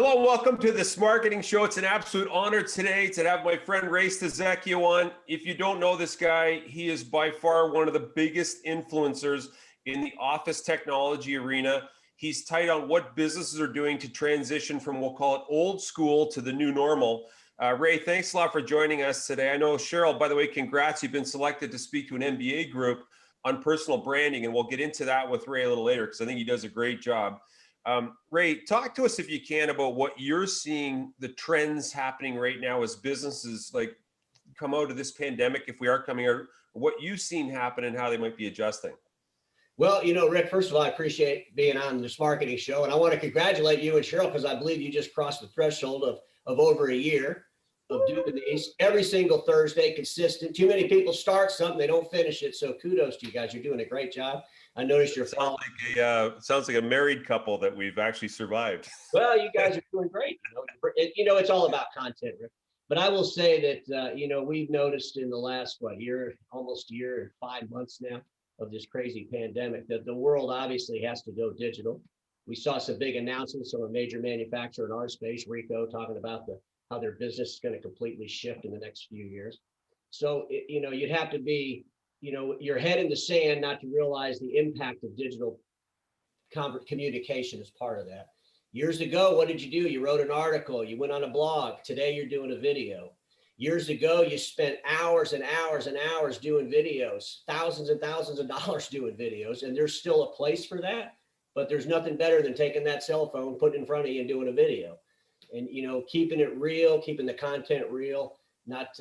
Hello, welcome to the Smarketing Show. It's an absolute honor today to have my friend Ray Stasieczko on. If you don't know this guy, he is by far one of the biggest influencers in the office technology arena. He's tight on what businesses are doing to transition from, we'll call it old school to the new normal. Ray, thanks a lot for joining us today. I know Cheryl, by the way, congrats. You've been selected to speak to an MBA group on personal branding, and we'll get into that with Ray a little later because I think he does a great job. Ray, talk to us if you can about what you're seeing, the trends happening right now as businesses like come out of this pandemic, if we are coming out, what you've seen happen and how they might be adjusting. Well, Rick, first of all, I appreciate being on the Smarketing Show, and I want to congratulate you and Cheryl because I believe you just crossed the threshold of over a year of doing these every single Thursday, consistent. Too many people start something, they don't finish it. So kudos to you guys. You're doing a great job. I noticed your sounds like a married couple that we've actually survived. Well, you guys are doing great. It's all about content, Rick. But I will say that we've noticed in the last almost year and 5 months now of this crazy pandemic that the world obviously has to go digital. We saw some big announcements from a major manufacturer in our space, Rico, talking about how their business is going to completely shift in the next few years. So you'd have to be your head in the sand not to realize the impact of digital communication as part of that. Years ago, what did you do? You wrote an article, you went on a blog. Today, you're doing a video. Years ago, you spent hours and hours and hours doing videos, thousands and thousands of dollars doing videos, and there's still a place for that, but there's nothing better than taking that cell phone, putting it in front of you and doing a video. And, keeping it real, keeping the content real, not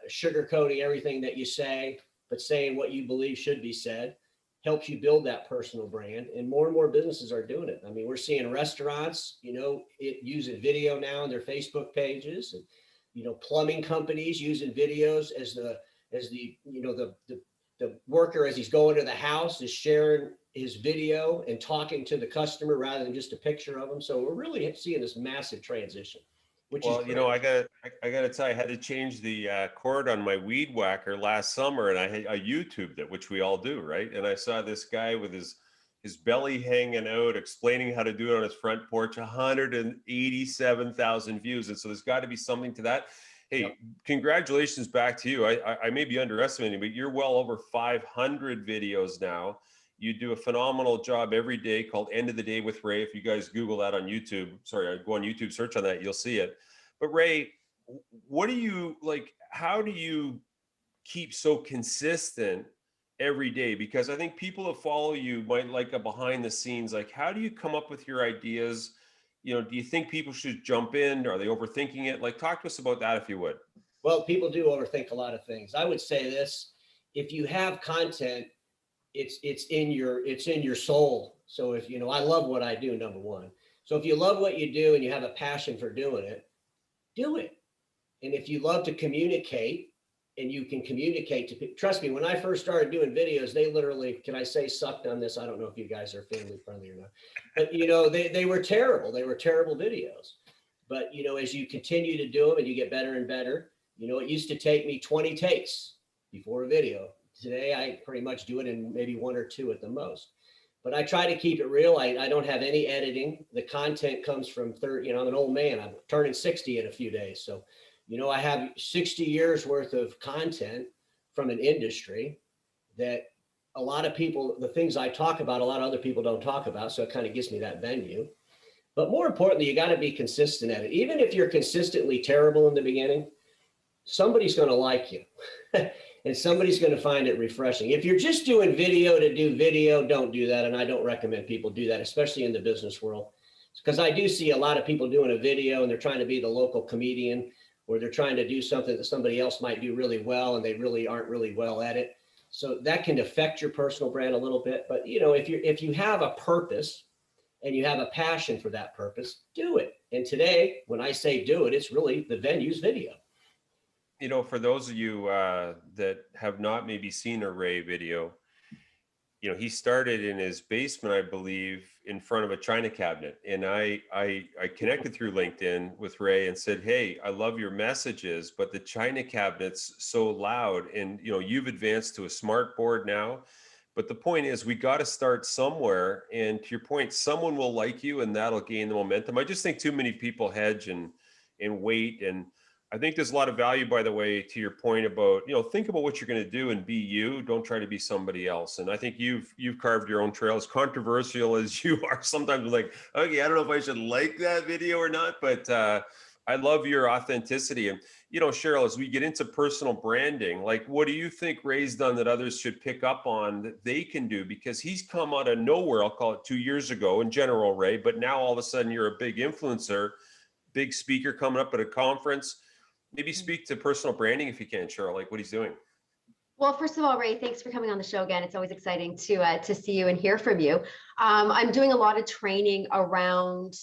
sugarcoating everything that you say, but saying what you believe should be said, helps you build that personal brand. And more businesses are doing it. I mean, we're seeing restaurants, using video now on their Facebook pages, and, plumbing companies using videos as the worker, as he's going to the house, is sharing his video and talking to the customer rather than just a picture of them. So we're really seeing this massive transition. Well, I gotta tell you, I had to change the cord on my weed whacker last summer, and I YouTubed it, which we all do, right? And I saw this guy with his belly hanging out, explaining how to do it on his front porch, 187,000 views. And so there's got to be something to that. Hey, yep. Congratulations back to you. I may be underestimating, but you're well over 500 videos now. You do a phenomenal job every day called End of the Day with Ray. If you guys Google that on YouTube, go on YouTube, search on that, you'll see it. But Ray, what do you like? How do you keep so consistent every day? Because I think people that follow you might like a behind the scenes, like how do you come up with your ideas? Do you think people should jump in? Are they overthinking it? Like, talk to us about that if you would. Well, people do overthink a lot of things. I would say this: if you have content, it's in your soul. So if I love what I do, number one. So if you love what you do and you have a passion for doing it, do it. And if you love to communicate and you can communicate to people, trust me, when I first started doing videos, they literally, can I say sucked on this? I don't know if you guys are family friendly or not, but they were terrible. They were terrible videos. But as you continue to do them and you get better and better, it used to take me 20 takes before a video. Today, I pretty much do it in maybe 1 or 2 at the most. But I try to keep it real. I don't have any editing. The content comes from I'm an old man. I'm turning 60 in a few days. So, I have 60 years worth of content from an industry that a lot of people, the things I talk about, a lot of other people don't talk about. So it kind of gives me that venue. But more importantly, you got to be consistent at it. Even if you're consistently terrible in the beginning, somebody's going to like you. And somebody's going to find it refreshing. If you're just doing video to do video, don't do that. And I don't recommend people do that, especially in the business world. Because I do see a lot of people doing a video and they're trying to be the local comedian, or they're trying to do something that somebody else might do really well and they really aren't really well at it. So that can affect your personal brand a little bit. But if you have a purpose and you have a passion for that purpose, do it. And today, when I say do it, it's really the venue's video. For those of you that have not maybe seen a Ray video, he started in his basement, I believe, in front of a china cabinet. And I connected through LinkedIn with Ray and said, hey, I love your messages, but the china cabinet's so loud. And, you've advanced to a smart board now. But the point is, we got to start somewhere. And to your point, someone will like you and that'll gain the momentum. I just think too many people hedge and wait. And I think there's a lot of value, by the way, to your point about, think about what you're going to do and be you. Don't try to be somebody else. And I think you've carved your own trail. As controversial as you are, sometimes like, okay, I don't know if I should like that video or not, but I love your authenticity. And, Cheryl, as we get into personal branding, like, what do you think Ray's done that others should pick up on that they can do? Because he's come out of nowhere, I'll call it 2 years ago in general, Ray, but now all of a sudden you're a big influencer, big speaker coming up at a conference. Maybe speak to personal branding if you can, Cheryl, like what he's doing. Well, first of all, Ray, thanks for coming on the show again. It's always exciting to see you and hear from you. I'm doing a lot of training around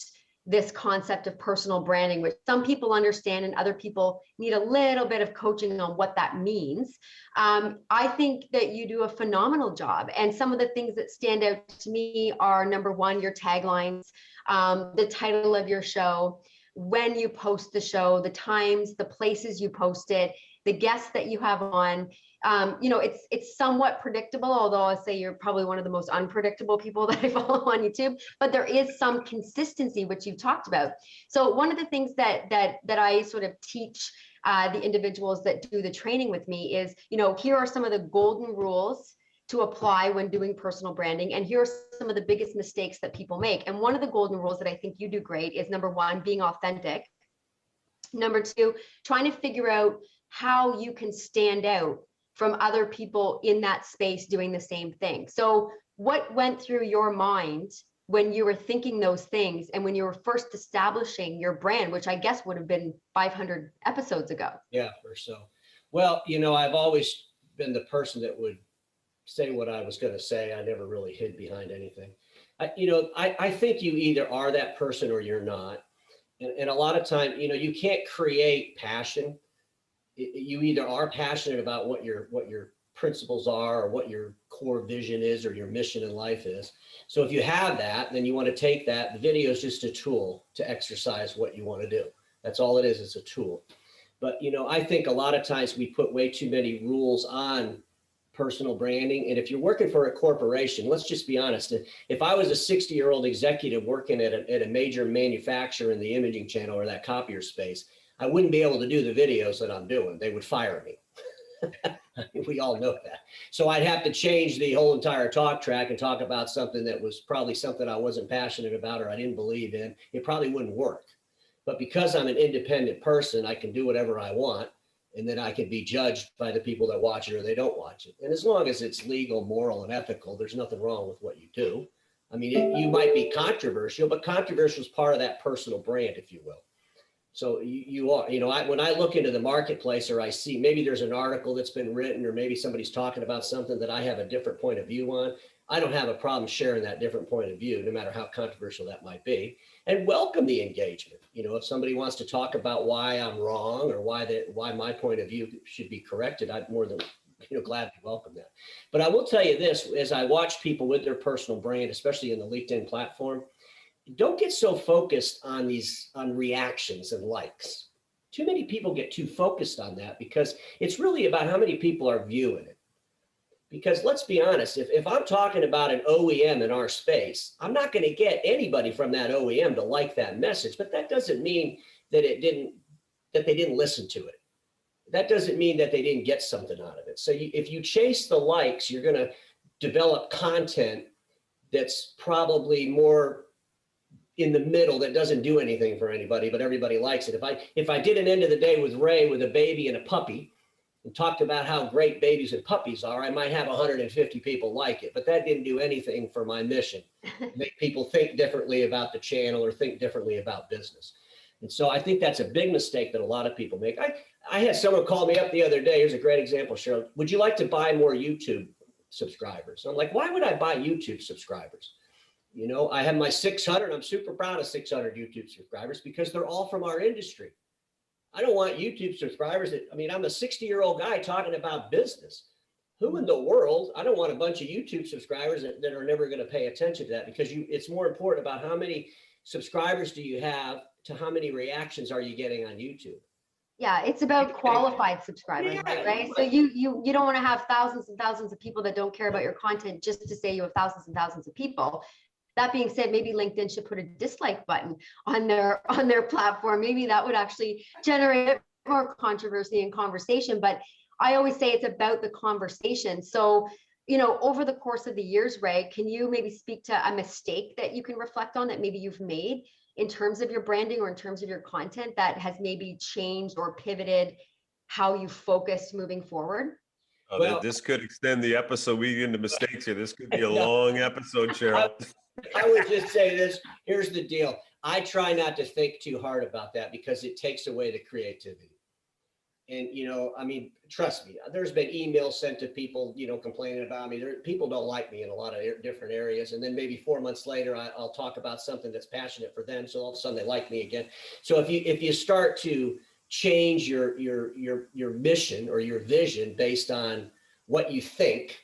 this concept of personal branding, which some people understand and other people need a little bit of coaching on what that means. I think that you do a phenomenal job. And some of the things that stand out to me are, number one, your taglines, the title of your show, when you post the show, the times, the places you post it, the guests that you have on. It's somewhat predictable, although I'll say you're probably one of the most unpredictable people that I follow on YouTube, but there is some consistency, which you've talked about. So one of the things that I sort of teach the individuals that do the training with me is, here are some of the golden rules to apply when doing personal branding. And here are some of the biggest mistakes that people make. And one of the golden rules that I think you do great is, number one, being authentic. Number two, trying to figure out how you can stand out from other people in that space doing the same thing. So what went through your mind when you were thinking those things and when you were first establishing your brand, which I guess would have been 500 episodes ago? Yeah, or so. Well, I've always been the person that would say what I was going to say. I never really hid behind anything. I think you either are that person or you're not. And a lot of time, you can't create passion. You either are passionate about what your principles are or what your core vision is or your mission in life is. So if you have that, then you want to take that. The video is just a tool to exercise what you want to do. That's all it is. It's a tool. But, I think a lot of times we put way too many rules on personal branding. And if you're working for a corporation, let's just be honest. If I was a 60-year-old executive working at a major manufacturer in the imaging channel or that copier space, I wouldn't be able to do the videos that I'm doing. They would fire me. We all know that. So I'd have to change the whole entire talk track and talk about something that was probably something I wasn't passionate about or I didn't believe in. It probably wouldn't work. But because I'm an independent person, I can do whatever I want. And then I can be judged by the people that watch it or they don't watch it. And as long as it's legal, moral, and ethical, there's nothing wrong with what you do. I mean, you might be controversial, but controversial is part of that personal brand, if you will. So you are, when I look into the marketplace or I see maybe there's an article that's been written or maybe somebody's talking about something that I have a different point of view on, I don't have a problem sharing that different point of view, no matter how controversial that might be, and welcome the engagement. If somebody wants to talk about why I'm wrong or why my point of view should be corrected, I'm more than gladly welcome that. But I will tell you this, as I watch people with their personal brand, especially in the LinkedIn platform, don't get so focused on reactions and likes. Too many people get too focused on that because it's really about how many people are viewing it. Because let's be honest, if I'm talking about an OEM in our space, I'm not going to get anybody from that OEM to like that message, but that doesn't mean that they didn't listen to it. That doesn't mean that they didn't get something out of it. So if you chase the likes, you're going to develop content that's probably more in the middle that doesn't do anything for anybody, but everybody likes it. If I did an end of the day with Ray with a baby and a puppy and talked about how great babies and puppies are, I might have 150 people like it, but that didn't do anything for my mission. Make people think differently about the channel or think differently about business. And so I think that's a big mistake that a lot of people make. I had someone call me up the other day. Here's a great example, Cheryl. Would you like to buy more YouTube subscribers? I'm like, why would I buy YouTube subscribers? I have my 600. I'm super proud of 600 YouTube subscribers because they're all from our industry. I don't want YouTube subscribers I'm a 60-year-old guy talking about business. Who in the world? I don't want a bunch of YouTube subscribers that are never going to pay attention to that because it's more important about how many subscribers do you have to how many reactions are you getting on YouTube. Yeah, it's about qualified subscribers, Yeah, right? So you don't want to have thousands and thousands of people that don't care about your content just to say you have thousands and thousands of people. That being said, maybe LinkedIn should put a dislike button on their platform. Maybe that would actually generate more controversy and conversation. But I always say it's about the conversation. So, over the course of the years, Ray, can you maybe speak to a mistake that you can reflect on that maybe you've made in terms of your branding or in terms of your content that has maybe changed or pivoted how you focused moving forward? Well, This could extend the episode. We get into mistakes here. This could be a no, long episode, Cheryl. I would just say this. Here's the deal. I try not to think too hard about that because it takes away the creativity. And, I mean, trust me, there's been emails sent to people, complaining about me. People don't like me in a lot of different areas. And then maybe 4 months later, I'll talk about something that's passionate for them. So all of a sudden they like me again. So if you start to change your mission or your vision based on what you think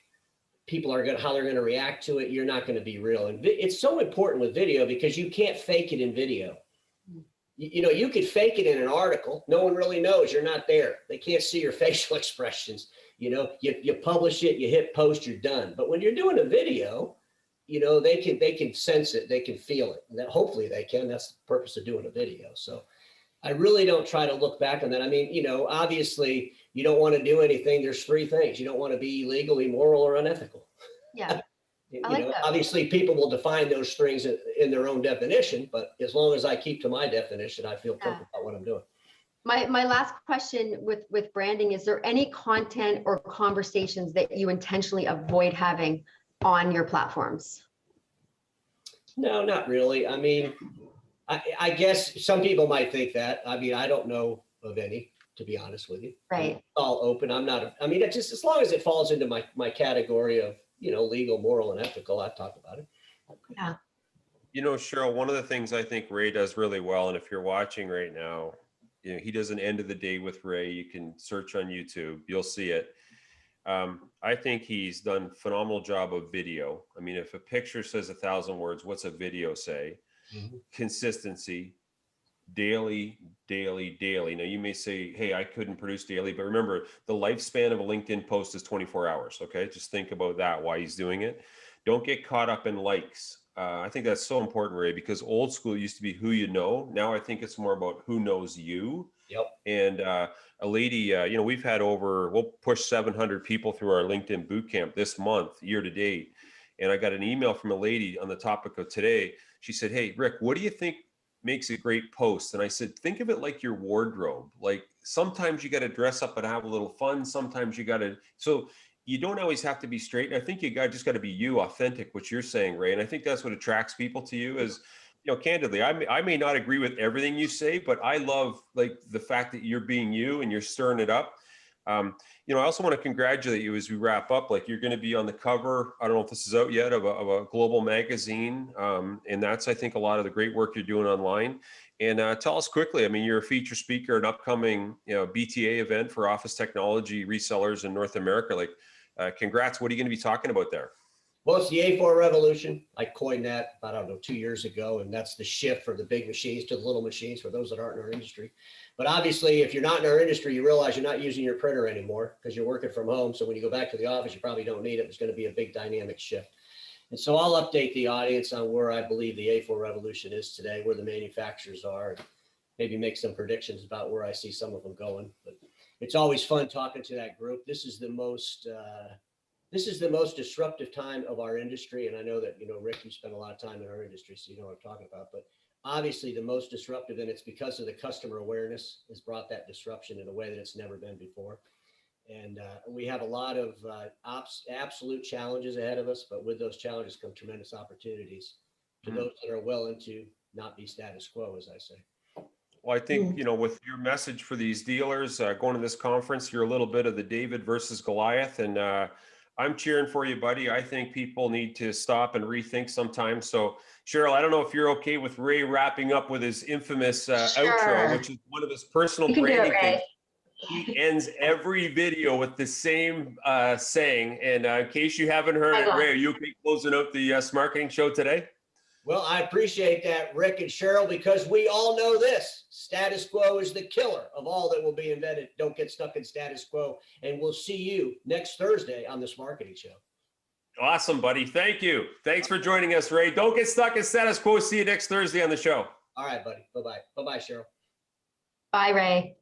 how they're going to react to it, you're not going to be real. And it's so important with video because you can't fake it in video. You could fake it in an article. No one really knows you're not there. They can't see your facial expressions. You publish it, you hit post, you're done. But when you're doing a video, they can sense it, they can feel it. And that hopefully they can. That's the purpose of doing a video. So I really don't try to look back on that. I mean, obviously you don't want to do anything. There's three things. You don't want to be illegal, immoral, or unethical. Yeah. I like that. Obviously people will define those things in their own definition, but as long as I keep to my definition, I feel comfortable about what I'm doing. My last question with branding, is there any content or conversations that you intentionally avoid having on your platforms? No, not really. I mean, I guess some people might think that. I mean, I don't know of any, to be honest with you. Right. It's all open. It's just as long as it falls into my category of, legal, moral, and ethical, I talk about it. Yeah. Cheryl, one of the things I think Ray does really well, and if you're watching right now, he does an end of the day with Ray. You can search on YouTube, you'll see it. I think he's done a phenomenal job of video. I mean, if a picture says 1,000 words, what's a video say? Mm-hmm. Consistency, daily. Now you may say, hey, I couldn't produce daily, but remember the lifespan of a LinkedIn post is 24 hours. Okay. Just think about that, why he's doing it. Don't get caught up in likes. I think that's so important, Ray, because old school used to be who you know. Now I think it's more about who knows you. Yep. And a lady, we've had we'll push 700 people through our LinkedIn bootcamp this month, year to date. And I got an email from a lady on the topic of today. She said, hey, Rick, what do you think makes a great post? And I said, think of it like your wardrobe. Like sometimes you got to dress up and have a little fun. Sometimes you got to, so you don't always have to be straight. And I think you just got to be you, authentic, what you're saying, Ray. And I think that's what attracts people to you is, candidly, I may not agree with everything you say, but I love like the fact that you're being you and you're stirring it up. I also want to congratulate you as we wrap up. Like you're going to be on the cover, I don't know if this is out yet, of a global magazine. And that's, I think, a lot of the great work you're doing online. And tell us quickly, I mean, you're a feature speaker, an upcoming BTA event for office technology resellers in North America. Like, congrats. What are you going to be talking about there? Well, it's the A4 revolution. I coined that, I don't know, 2 years ago. And that's the shift from the big machines to the little machines for those that aren't in our industry. But obviously, if you're not in our industry, you realize you're not using your printer anymore because you're working from home. So when you go back to the office, you probably don't need it. It's going to be a big dynamic shift. And so I'll update the audience on where I believe the A4 revolution is today, where the manufacturers are, and maybe make some predictions about where I see some of them going. But it's always fun talking to that group. This is the most disruptive time of our industry. And I know that, Rick, you spend a lot of time in our industry, so you know what I'm talking about. But obviously the most disruptive, and it's because of the customer awareness has brought that disruption in a way that it's never been before. And we have a lot of absolute challenges ahead of us, but with those challenges come tremendous opportunities to those that are willing to not be status quo, as I say. Well, I think, with your message for these dealers going to this conference, you're a little bit of the David versus Goliath. And I'm cheering for you, buddy. I think people need to stop and rethink sometimes. So, Cheryl, I don't know if you're okay with Ray wrapping up with his infamous outro, which is one of his personal branding things. He ends every video with the same saying. And in case you haven't heard it, Ray, are you okay closing out the Smarketing show today? Well, I appreciate that, Rick and Cheryl, because we all know this. Status quo is the killer of all that will be invented. Don't get stuck in status quo. And we'll see you next Thursday on the Smarketing Show. Awesome, buddy. Thank you. Thanks for joining us, Ray. Don't get stuck in status quo. See you next Thursday on the show. All right, buddy. Bye-bye. Bye-bye, Cheryl. Bye, Ray.